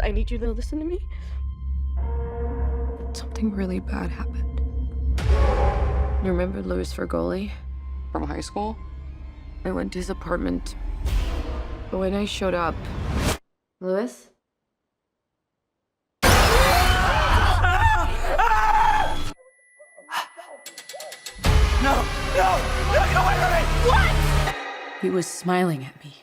I need you to listen to me. Something really bad happened. You remember Louis Fergoli from high school? I went to his apartment. But when I showed up... Louis? No! Get away from me! What? He was smiling at me.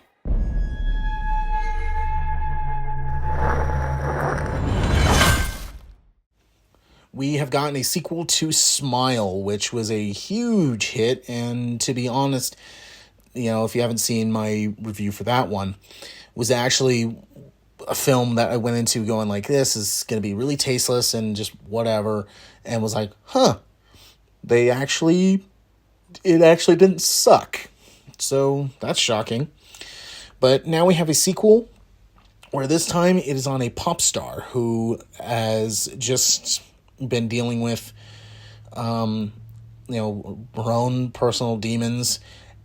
We have gotten a sequel to Smile, which was a huge hit, and to be honest, if you haven't seen my review for that one, was actually a film that I went into going like, this is going to be really tasteless and just whatever, and was like, it actually didn't suck. So that's shocking. But now we have a sequel where this time it is on a pop star who has just been dealing with, her own personal demons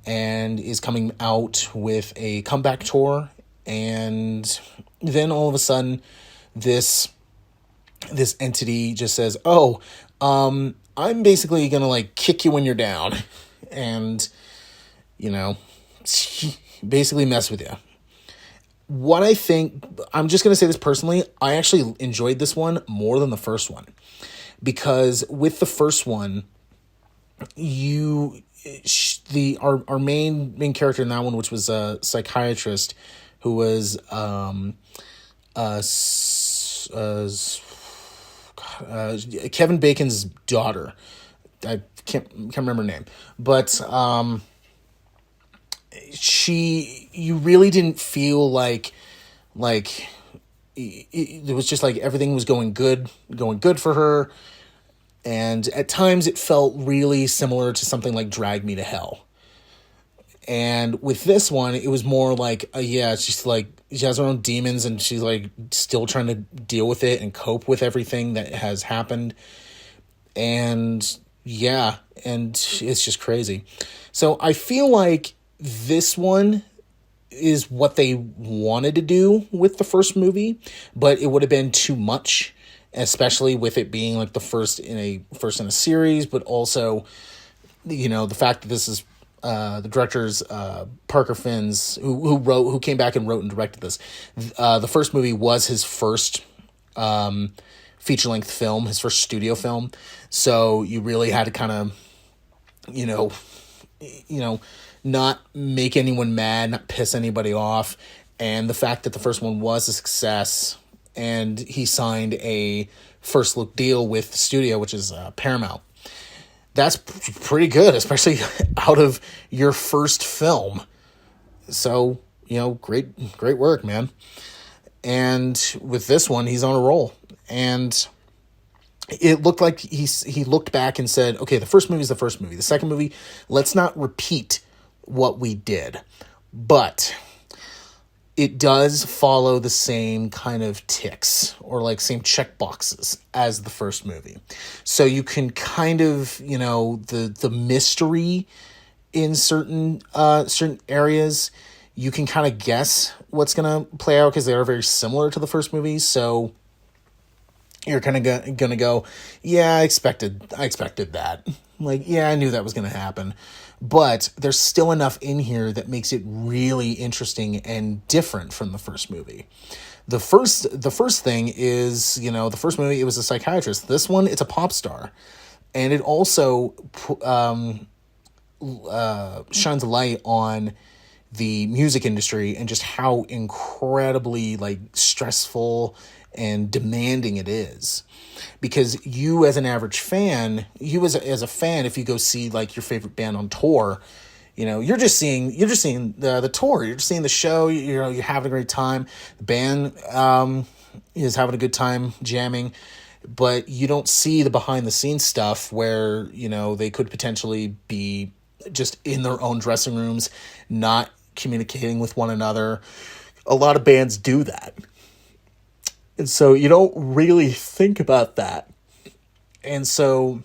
and is coming out with a comeback tour. And then all of a sudden this entity just says, I'm basically going to kick you when you're down and, basically mess with you. What I think, I'm just going to say this personally, I actually enjoyed this one more than the first one. Because with the first one, our main character in that one, which was a psychiatrist who was Kevin Bacon's daughter. I can't remember her name, but you really didn't feel like it was just like everything was going good for her. And at times it felt really similar to something like Drag Me to Hell. And with this one, it was more like, it's just like she has her own demons and she's still trying to deal with it and cope with everything that has happened. And and it's just crazy. So I feel like this one is what they wanted to do with the first movie, but it would have been too much, especially with it being the first in a series, but also, the fact that this is the director's Parker Finn's who came back and wrote and directed this. The first movie was his first feature-length film, his first studio film. So you really had to kind of, not make anyone mad, not piss anybody off. And the fact that the first one was a success and he signed a first look deal with the studio, which is Paramount. That's pretty good, especially out of your first film. So, great work, man. And with this one, he's on a roll. And it looked like he looked back and said, okay, the first movie is the first movie. The second movie, let's not repeat what we did. But it does follow the same kind of ticks or same check boxes as the first movie. So you can kind of, the mystery in certain areas, you can kind of guess what's going to play out because they are very similar to the first movie. So you're kind of going to go, I expected that. I knew that was going to happen. But there's still enough in here that makes it really interesting and different from the first movie. The first thing is, the first movie, it was a psychiatrist. This one, it's a pop star. And it also shines a light on the music industry and just how incredibly stressful and demanding it is. Because you as an average fan, as a fan, if you go see your favorite band on tour, you're just seeing the tour, you're just seeing the show, you're having a great time. The band is having a good time jamming, but you don't see the behind the scenes stuff where, they could potentially be just in their own dressing rooms, not communicating with one another. A lot of bands do that. And so you don't really think about that. And so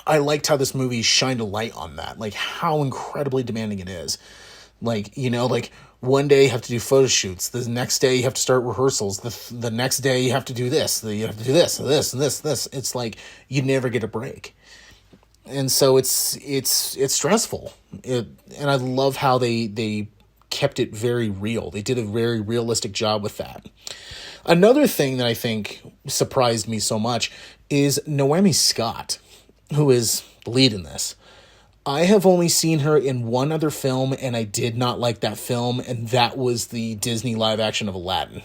I liked how this movie shined a light on that, how incredibly demanding it is. One day you have to do photo shoots. The next day you have to start rehearsals. The next day you have to do this. You have to do this, and this, and this, and this. It's like you never get a break. And so it's stressful. And I love how they kept it very real. They did a very realistic job with that. Another thing that I think surprised me so much is Naomi Scott, who is the lead in this. I have only seen her in one other film, and I did not like that film, and that was the Disney live action of Aladdin.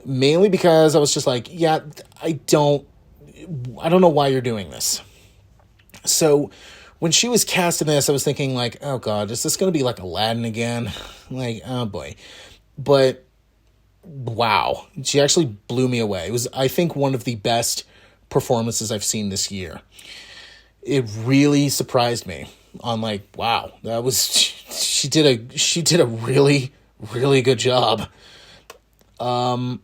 Mainly because I was just like, yeah, I don't know why you're doing this. So when she was cast in this, I was thinking like, oh God, is this going to be like Aladdin again? Like, oh boy. But wow, she actually blew me away. It was, I think, one of the best performances I've seen this year. It really surprised me on like, wow, that was, she did a really, really good job. The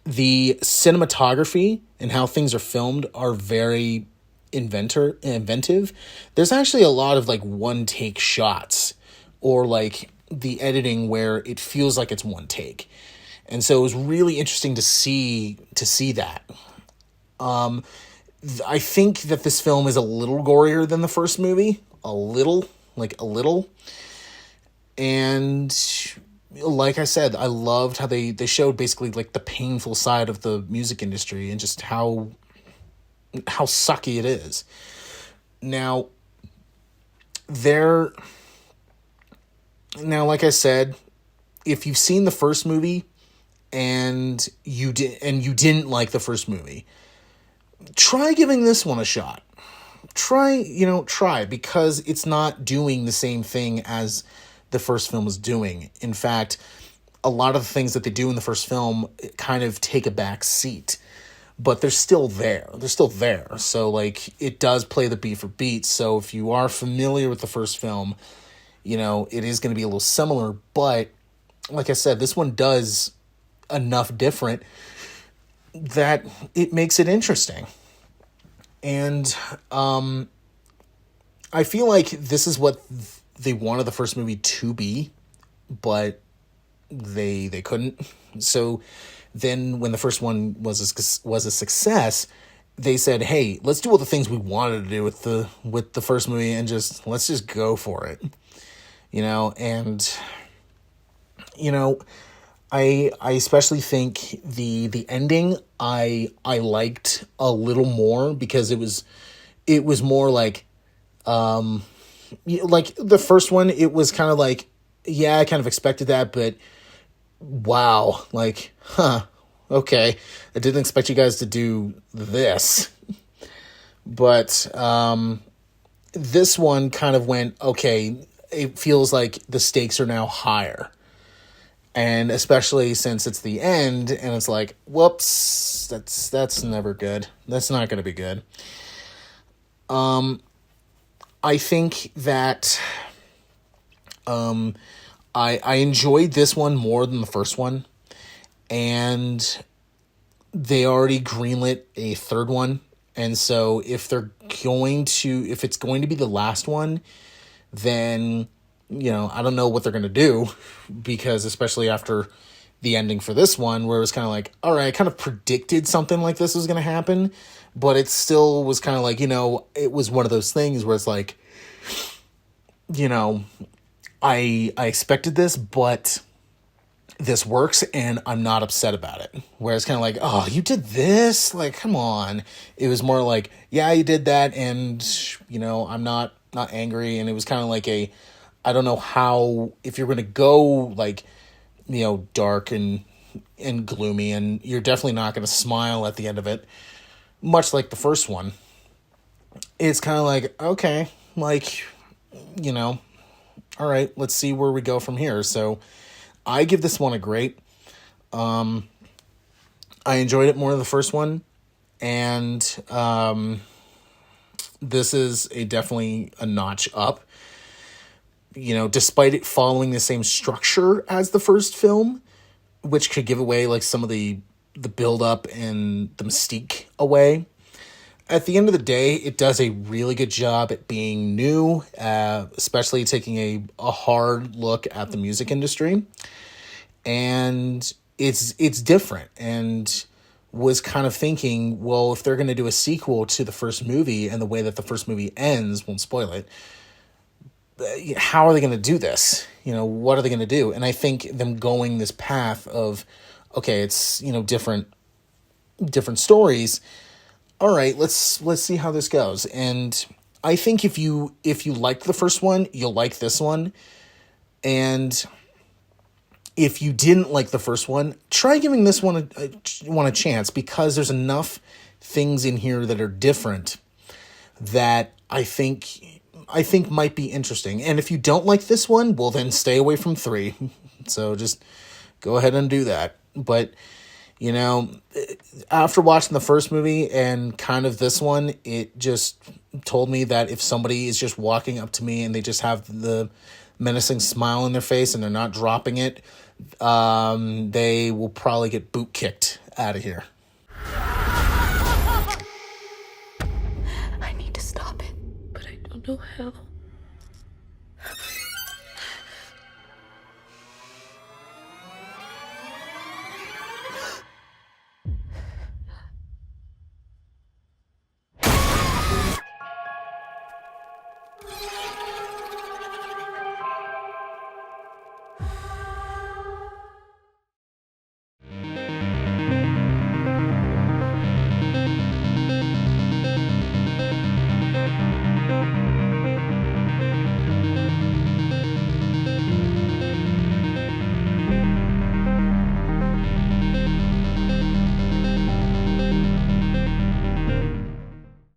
cinematography and how things are filmed are very inventive. There's actually a lot of like one take shots, or like the editing where it feels like it's one take. And so it was really interesting to see that. I think that this film is a little gorier than the first movie. A little. And like I said, I loved how they showed basically like the painful side of the music industry and just how sucky it is. Now, like I said, if you've seen the first movie and you didn't like the first movie, try giving this one a shot. Try, because it's not doing the same thing as the first film was doing. In fact, a lot of the things that they do in the first film kind of take a back seat, but they're still there. So like, it does play the beat for beat. So if you are familiar with the first film, it is going to be a little similar, but like I said, this one does enough different that it makes it interesting. And I feel like this is what they wanted the first movie to be, but they couldn't. So then when the first one was a success, they said, hey, let's do all the things we wanted to do with the first movie and let's just go for it. I especially think the ending I liked a little more, because it was more like the first one, it was kind of like, yeah, I kind of expected that, but wow, like, okay, I didn't expect you guys to do this. But this one kind of went, okay, it feels like the stakes are now higher. And especially since it's the end, and it's like, whoops, that's never good. That's not going to be good. I think that I enjoyed this one more than the first one, and they already greenlit a third one. And so if it's going to be the last one, then I don't know what they're going to do, because especially after the ending for this one, where it was kind of like, all right, I kind of predicted something like this was going to happen, but it still was kind of like, it was one of those things where it's like, I expected this, but this works and I'm not upset about it. Whereas kind of like, oh, you did this? Like, come on. It was more like, yeah, you did that, and, I'm not angry. And it was kind of like I don't know how, if you're going to go like, dark and gloomy, and you're definitely not going to smile at the end of it, much like the first one. It's kind of like, okay, like, all right, let's see where we go from here. So I give this one a great. I enjoyed it more than the first one, and this is definitely a notch up. Despite it following the same structure as the first film, which could give away like some of the build up and the mystique away. at the end of the day, it does a really good job at being new, especially taking a hard look at the music industry. And it's different, and was kind of thinking, well, if they're going to do a sequel to the first movie and the way that the first movie ends, won't spoil it, how are they going to do this? What are they going to do? And I think them going this path of, okay, it's, different stories. All right, let's see how this goes. And I think if you liked the first one, you'll like this one. And if you didn't like the first one, try giving this one a chance, because there's enough things in here that are different that I think might be interesting. And if you don't like this one, well, then stay away from 3. So just go ahead and do that. But after watching the first movie and kind of this one, it just told me that if somebody is just walking up to me and they just have the menacing smile on their face and they're not dropping it, they will probably get boot kicked out of here. I need to stop it, but I don't know how.